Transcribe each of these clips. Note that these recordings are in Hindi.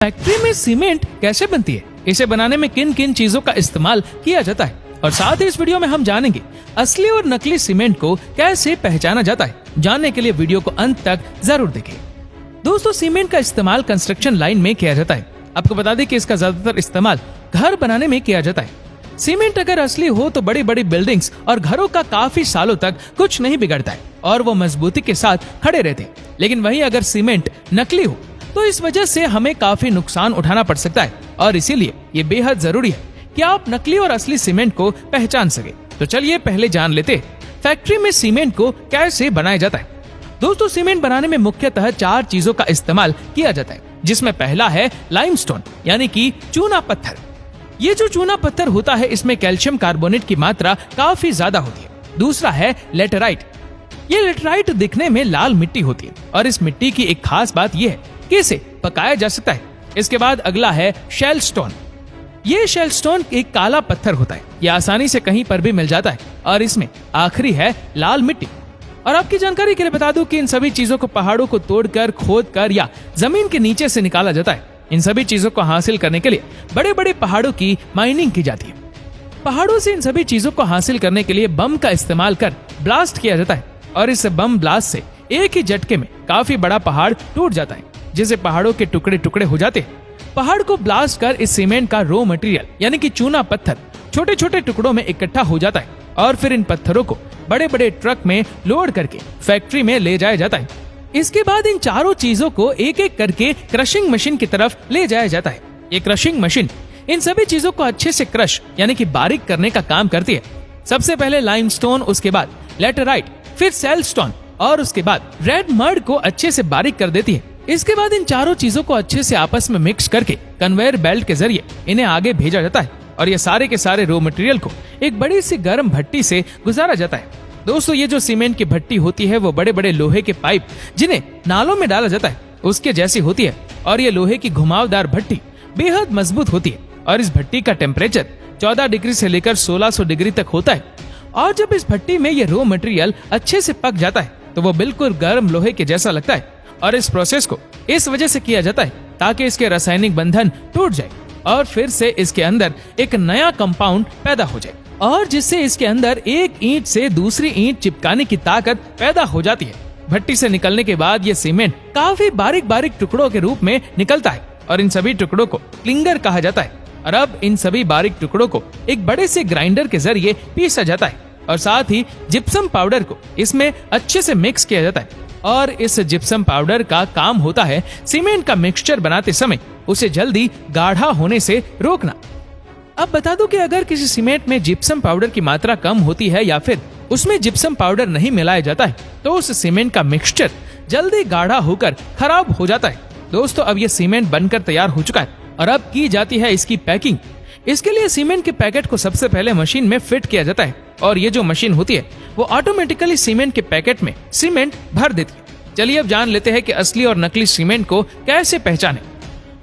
फैक्ट्री में सीमेंट कैसे बनती है, इसे बनाने में किन किन चीजों का इस्तेमाल किया जाता है और साथ ही इस वीडियो में हम जानेंगे असली और नकली सीमेंट को कैसे पहचाना जाता है। जानने के लिए वीडियो को अंत तक जरूर देखें। दोस्तों, सीमेंट का इस्तेमाल कंस्ट्रक्शन लाइन में किया जाता है। आपको बता दें कि इसका ज्यादातर इस्तेमाल घर बनाने में किया जाता है। सीमेंट अगर असली हो तो बड़ी बड़ी बिल्डिंग्स और घरों का काफी सालों तक कुछ नहीं बिगड़ता है और वो मजबूती के साथ खड़े रहते हैं। लेकिन वही अगर सीमेंट नकली हो तो इस वजह से हमें काफी नुकसान उठाना पड़ सकता है और इसीलिए ये बेहद जरूरी है कि आप नकली और असली सीमेंट को पहचान सके। तो चलिए पहले जान लेते हैं फैक्ट्री में सीमेंट को कैसे बनाया जाता है। दोस्तों, सीमेंट बनाने में मुख्यतः 4 चीजों का इस्तेमाल किया जाता है, जिसमें पहला है लाइमस्टोन यानी कि चूना पत्थर। ये जो चूना पत्थर होता है इसमें कैल्शियम कार्बोनेट की मात्रा काफी ज्यादा होती है। दूसरा है लेटराइट। ये लेटराइट दिखने में लाल मिट्टी होती है और इस मिट्टी की एक खास बात यह है कि इसे पकाया जा सकता है। इसके बाद अगला है शेलस्टोन। ये शेलस्टोन एक काला पत्थर होता है, ये आसानी से कहीं पर भी मिल जाता है। और इसमें आखिरी है लाल मिट्टी। और आपकी जानकारी के लिए बता दूं कि इन सभी चीजों को पहाड़ों को तोड़कर, खोदकर या जमीन के नीचे से निकाला जाता है। इन सभी चीजों को हासिल करने के लिए बड़े बड़े पहाड़ों की माइनिंग की जाती है। पहाड़ों से इन सभी चीजों को हासिल करने के लिए बम का इस्तेमाल कर ब्लास्ट किया जाता है और इस बम ब्लास्ट से एक ही झटके में काफी बड़ा पहाड़ टूट जाता है, जिससे पहाड़ों के टुकड़े टुकड़े हो जाते हैं। पहाड़ को ब्लास्ट कर इस सीमेंट का रॉ मटेरियल यानी कि चूना पत्थर छोटे छोटे टुकड़ों में इकट्ठा हो जाता है और फिर इन पत्थरों को बड़े बड़े ट्रक में लोड करके फैक्ट्री में ले जाया जाता है। इसके बाद इन चारों चीजों को एक एक करके क्रशिंग मशीन की तरफ ले जाया जाता है। ये क्रशिंग मशीन इन सभी चीजों को अच्छे से क्रश यानी कि बारीक करने का काम करती है। सबसे पहले लाइमस्टोन, उसके बाद लेटराइट, फिर सेलस्टोन और उसके बाद रेड मड को अच्छे से बारीक कर देती है। इसके बाद इन चारों चीजों को अच्छे से आपस में मिक्स करके कन्वेयर बेल्ट के जरिए इन्हें आगे भेजा जाता है और ये सारे के सारे रॉ मटेरियल को एक बड़ी सी गर्म भट्टी से गुजारा जाता है। दोस्तों, ये जो सीमेंट की भट्टी होती है वो बड़े बड़े लोहे के पाइप जिन्हें नालों में डाला जाता है उसके जैसी होती है और ये लोहे की घुमावदार भट्टी बेहद मजबूत होती है और इस भट्टी का टेम्परेचर 14 डिग्री से लेकर 1600 डिग्री तक होता है। और जब इस भट्टी में ये रॉ मटेरियल अच्छे से पक जाता है तो वो बिल्कुल गर्म लोहे के जैसा लगता है और इस प्रोसेस को इस वजह से किया जाता है ताकि इसके रासायनिक बंधन टूट जाए और फिर से इसके अंदर एक नया कंपाउंड पैदा हो जाए और जिससे इसके अंदर एक ईंट से दूसरी ईंट चिपकाने की ताकत पैदा हो जाती है। भट्टी से निकलने के बाद ये सीमेंट काफी बारीक बारीक टुकड़ों के रूप में निकलता है और इन सभी टुकड़ों को क्लिंगर कहा जाता है। और अब इन सभी बारीक टुकड़ों को एक बड़े से ग्राइंडर के जरिए पीसा जाता है और साथ ही जिप्सम पाउडर को इसमें अच्छे से मिक्स किया जाता है। और इस जिप्सम पाउडर का काम होता है सीमेंट का मिक्सचर बनाते समय उसे जल्दी गाढ़ा होने से रोकना। अब बता दूं कि अगर किसी सीमेंट में जिप्सम पाउडर की मात्रा कम होती है या फिर उसमें जिप्सम पाउडर नहीं मिलाया जाता है तो उस सीमेंट का मिक्सचर जल्दी गाढ़ा होकर खराब हो जाता है। दोस्तों, अब ये सीमेंट बनकर तैयार हो चुका है और अब की जाती है इसकी पैकिंग। इसके लिए सीमेंट के पैकेट को सबसे पहले मशीन में फिट किया जाता है और ये जो मशीन होती है वो ऑटोमेटिकली सीमेंट के पैकेट में सीमेंट भर देती है। चलिए अब जान लेते हैं कि असली और नकली सीमेंट को कैसे पहचानें।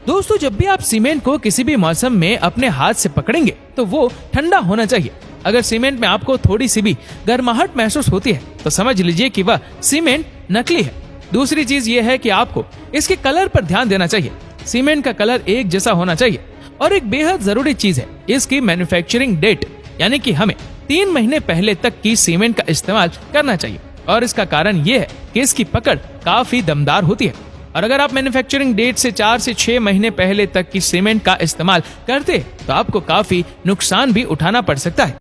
दोस्तों, जब भी आप सीमेंट को किसी भी मौसम में अपने हाथ से पकड़ेंगे तो वो ठंडा होना चाहिए। अगर सीमेंट में आपको थोड़ी सी भी गर्माहट महसूस होती है तो समझ लीजिए कि वह सीमेंट नकली है। दूसरी चीज ये है कि आपको इसके कलर पर ध्यान देना चाहिए। सीमेंट का कलर एक जैसा होना चाहिए और एक बेहद जरूरी चीज है इसकी मैन्युफैक्चरिंग डेट, यानी कि हमें 3 महीने पहले तक की सीमेंट का इस्तेमाल करना चाहिए और इसका कारण ये है कि इसकी पकड़ काफी दमदार होती है। और अगर आप मैन्युफैक्चरिंग डेट से 4 से 6 महीने पहले तक की सीमेंट का इस्तेमाल करते हैं तो आपको काफी नुकसान भी उठाना पड़ सकता है।